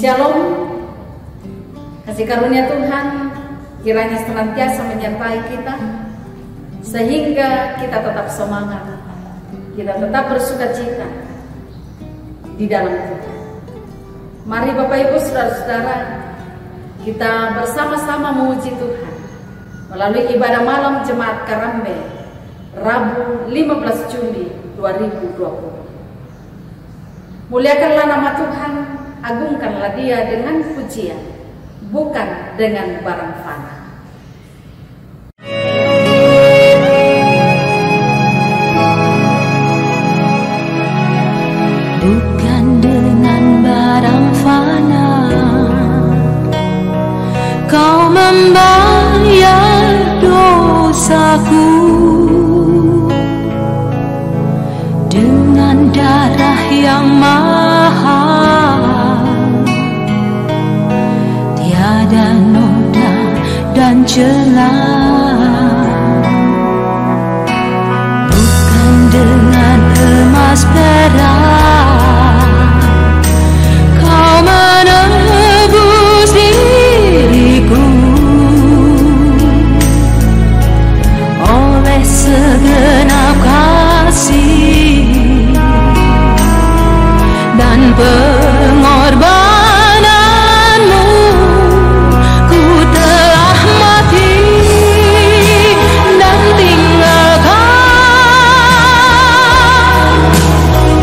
Shalom, kasih karunia Tuhan kiranya senantiasa menyertai kita sehingga kita tetap semangat, kita tetap bersukacita di dalam Tuhan. Mari Bapak Ibu Saudara-saudara, kita bersama-sama memuji Tuhan melalui ibadah malam Jemaat Karambe Rabu 15 Juli 2020. Muliakanlah nama Tuhan, agungkanlah Dia dengan pujian, bukan dengan barang fana. Bukan dengan barang fana Kau membayar dosaku, dengan darah yang mahal, tiada noda dan celah. Bukan dengan emas perak Kau menebus diriku, oleh segenap kasih dan pengorbananmu, ku telah mati dan tinggalkan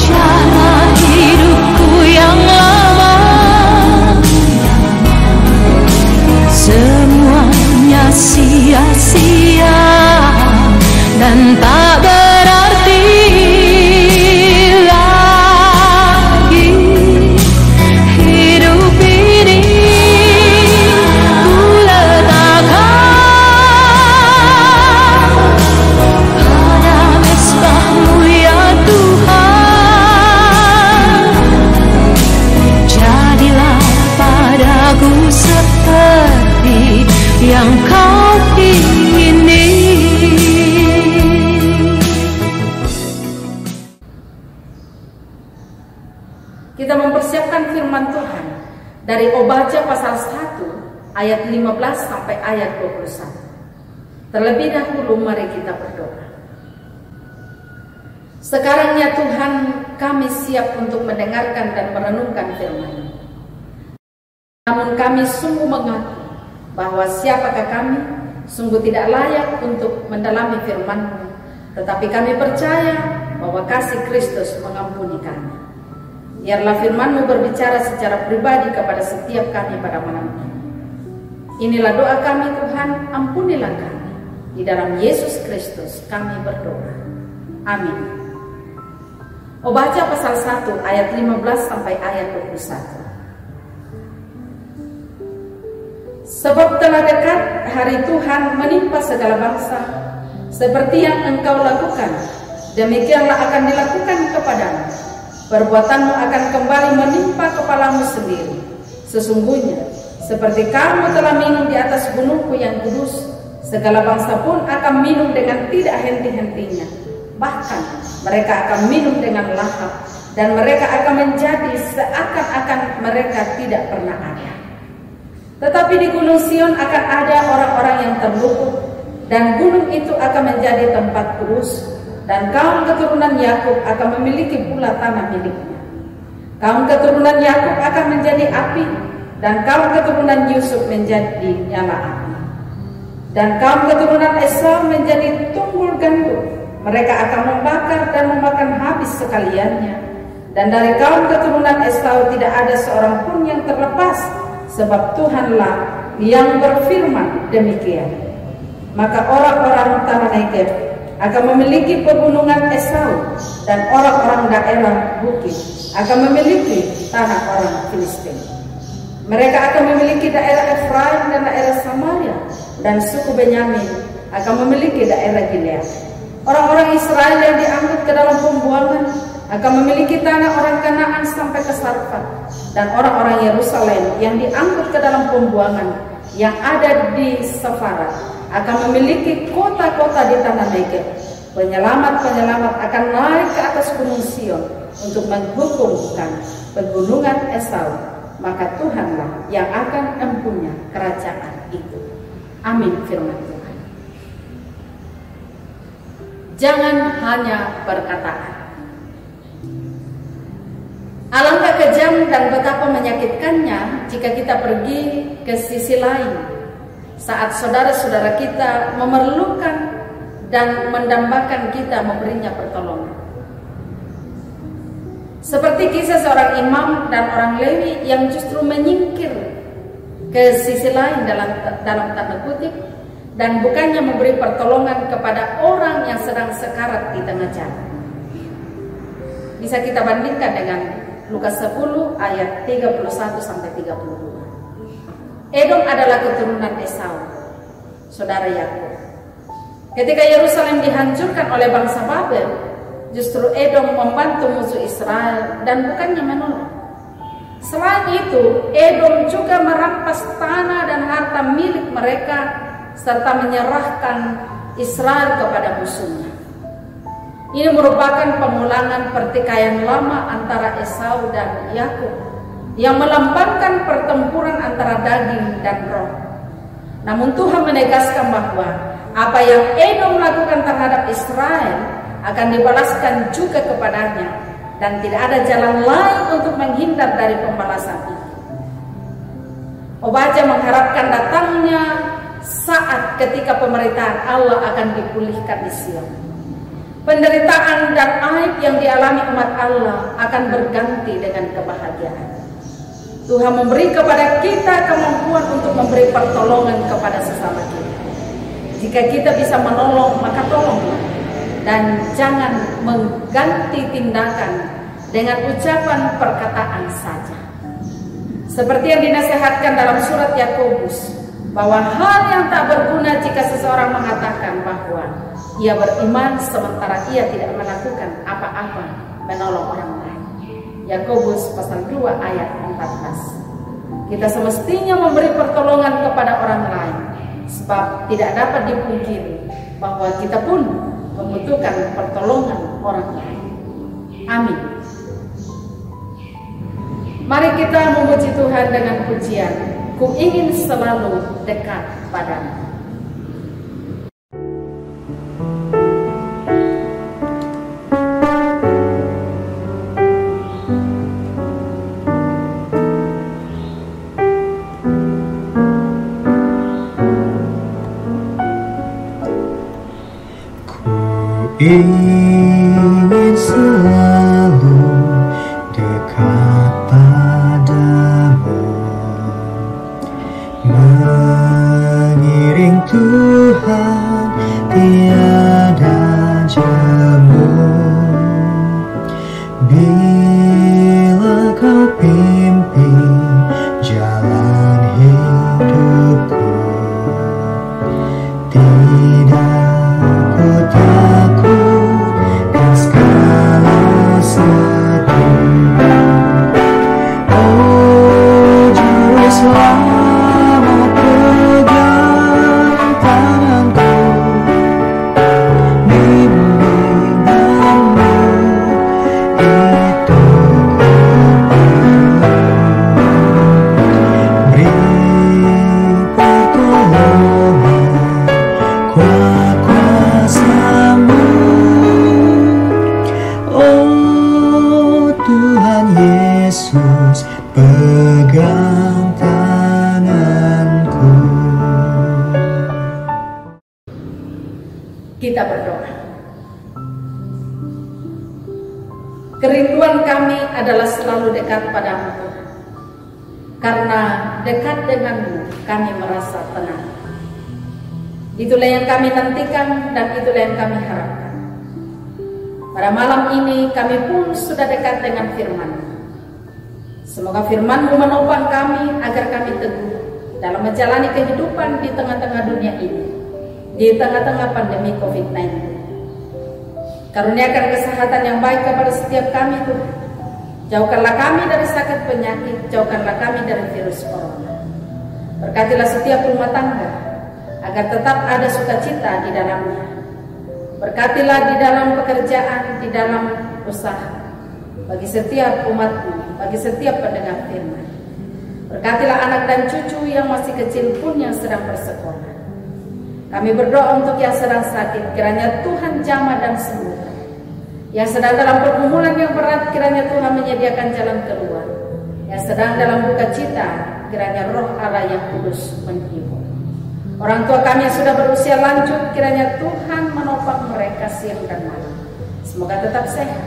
cara hidupku yang lama. Semuanya sia-sia dan tak berarti lagi. Hidup ini ku letakkan pada mezbah-Mu ya Tuhan. Jadilah padaku seperti yang Kau ingini. Kita mempersiapkan firman Tuhan dari Obaja pasal 1 ayat 15 sampai ayat 21. Terlebih dahulu mari kita berdoa. Sekarang ya Tuhan, kami siap untuk mendengarkan dan merenungkan firman-Mu. Namun kami sungguh mengaku bahwa siapakah kami sungguh tidak layak untuk mendalami firman-Mu, tetapi kami percaya bahwa kasih Kristus mengampuni kami. Biarlah firman-Mu berbicara secara pribadi kepada setiap kami pada malam ini. Inilah doa kami Tuhan, ampunilah kami. Di dalam Yesus Kristus kami berdoa. Amin. Obaja pasal 1 ayat 15 sampai ayat 21. Sebab telah dekat hari Tuhan menimpa segala bangsa, seperti yang Engkau lakukan, demikianlah akan dilakukan kepadamu. Perbuatanmu akan kembali menimpa kepalamu sendiri. Sesungguhnya, seperti kamu telah minum di atas gunungku yang kudus, segala bangsa pun akan minum dengan tidak henti-hentinya. Bahkan mereka akan minum dengan lahap, dan mereka akan menjadi seakan-akan mereka tidak pernah ada. Tetapi di Gunung Sion akan ada orang-orang yang terluput, dan gunung itu akan menjadi tempat kudus. Dan kaum keturunan Yakub akan memiliki pula tanah miliknya. Kaum keturunan Yakub akan menjadi api, dan kaum keturunan Yusuf menjadi nyala api. Dan kaum keturunan Esau menjadi tunggul gandum. Mereka akan membakar dan memakan habis sekaliannya. Dan dari kaum keturunan Esau tidak ada seorang pun yang terlepas, sebab Tuhanlah yang berfirman demikian. Maka orang-orang tanah Negev akan memiliki pegunungan Esau, dan orang-orang daerah bukit akan memiliki tanah orang Filistin. Mereka akan memiliki daerah Efraim dan suku Benyamin akan memiliki daerah Gilead. Orang-orang Israel yang diangkut ke dalam pembuangan akan memiliki tanah orang Kanaan sampai ke Sarfat, dan orang-orang Yerusalem yang diangkut ke dalam pembuangan yang ada di Sefarad akan memiliki kota-kota di tanah Negeb. Penyelamat-penyelamat akan naik ke atas gunung Sion untuk menghukumkan pegunungan Esau, maka Tuhanlah yang akan mempunyai kerajaan itu. Amin firman Tuhan. Jangan hanya perkataan. Alangkah kejam dan betapa menyakitkannya jika kita pergi ke sisi lain saat saudara-saudara kita memerlukan dan mendambakan kita memberinya pertolongan. Seperti kisah seorang imam dan orang Lewi yang justru menyingkir ke sisi lain dalam tanda kutip dan bukannya memberi pertolongan kepada orang yang sedang sekarat di tengah jalan. Bisa kita bandingkan dengan Lukas 10 ayat 31 sampai 32. Edom adalah keturunan Esau, saudara Yakub. Ketika Yerusalem dihancurkan oleh bangsa Babel, justru Edom membantu musuh Israel dan bukannya menolong. Selain itu, Edom juga merampas tanah dan harta milik mereka serta menyerahkan Israel kepada musuhnya. Ini merupakan pemulangan pertikaian lama antara Esau dan Yakub yang melambangkan pertempuran antara daging dan roh. Namun Tuhan menegaskan bahwa apa yang Edom lakukan terhadap Israel akan dibalaskan juga kepadanya, dan tidak ada jalan lain untuk menghindar dari pembalasan itu. Obadya mengharapkan datangnya saat ketika pemerintahan Allah akan dipulihkan di Sion. Penderitaan dan aib yang dialami umat Allah akan berganti dengan kebahagiaan. Tuhan memberi kepada kita kemampuan untuk memberi pertolongan kepada sesama kita. Jika kita bisa menolong, maka tolonglah. Dan jangan mengganti tindakan dengan ucapan perkataan saja. Seperti yang dinasihatkan dalam surat Yakobus, bahwa hal yang tak berguna jika seseorang mengatakan bahwa ia beriman sementara ia tidak melakukan apa-apa menolong orang lain. Yakobus pasal 2 ayat 14. Kita semestinya memberi pertolongan kepada orang lain, sebab tidak dapat dipungkiri bahwa kita pun membutuhkan pertolongan orang lain. Amin. Mari kita memuji Tuhan dengan pujian, ku ingin selalu dekat padamu. Ingin selalu dekat padamu, mengiring Tuhan tiada jemu. Bila kau pimpin jalan hidupku, tidak ku takutkan segala sedih. Oh Juru Selamat, pegang tanganku, bimbing denganmu hidupku. Beri pertolongan kuasa-Mu, oh Tuhan Yesus, pegang tanganku. Kita berdoa. Kerinduan kami adalah selalu dekat padamu, Tuhan. Karena dekat denganmu kami merasa tenang. Itulah yang kami nantikan dan itulah yang kami harapkan. Pada malam ini kami pun sudah dekat dengan firman-Mu. Semoga firman-Mu menopang kami agar kami teguh dalam menjalani kehidupan di tengah-tengah dunia ini, di tengah-tengah pandemi COVID-19. Karuniakan kesehatan yang baik kepada setiap kami, Tuhan. Jauhkanlah kami dari sakit penyakit, jauhkanlah kami dari virus corona. Berkatilah setiap rumah tangga, agar tetap ada sukacita di dalamnya. Berkatilah di dalam pekerjaan, di dalam usaha, bagi setiap umat-Mu, bagi setiap pendengar firman. Berkatilah anak dan cucu yang masih kecil pun yang sedang bersekolah. Kami berdoa untuk yang sedang sakit, kiranya Tuhan jamah dan sembuhkan. Yang sedang dalam pergumulan yang berat, kiranya Tuhan menyediakan jalan keluar. Yang sedang dalam duka cita, kiranya Roh Allah yang kudus menghibur. Orang tua kami yang sudah berusia lanjut, kiranya Tuhan menopang mereka siang dan malam. Semoga tetap sehat.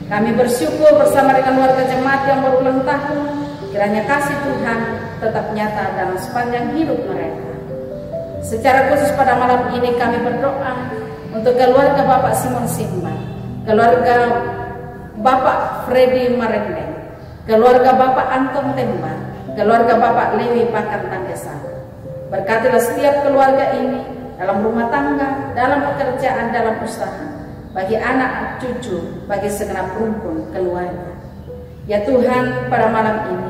Kami bersyukur bersama dengan warga jemaat yang berulang tahun, kiranya kasih Tuhan tetap nyata dalam sepanjang hidup mereka. Secara khusus pada malam ini kami berdoa untuk keluarga Bapak Simon Simban, keluarga Bapak Freddy Marendeng, keluarga Bapak Anton Temba, keluarga Bapak Lewi Pakan Tanggesan. Berkatilah setiap keluarga ini dalam rumah tangga, dalam pekerjaan, dalam usaha, bagi anak cucu, bagi segenap rumpun keluarga. Ya Tuhan, pada malam ini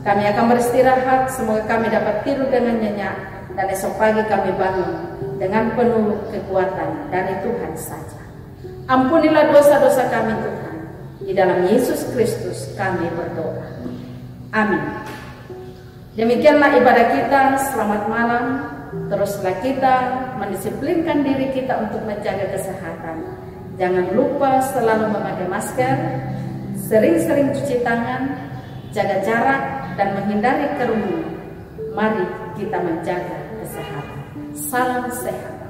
kami akan beristirahat, semoga kami dapat tidur dengan nyenyak, dan esok pagi kami bangun dengan penuh kekuatan dari Tuhan saja. Ampunilah dosa-dosa kami Tuhan, di dalam Yesus Kristus kami berdoa. Amin. Demikianlah ibadah kita, selamat malam. Teruslah kita mendisiplinkan diri kita untuk menjaga kesehatan. Jangan lupa selalu memakai masker, sering-sering cuci tangan, jaga jarak, dan menghindari kerumunan. Mari kita menjaga kesehatan. Salam sehat.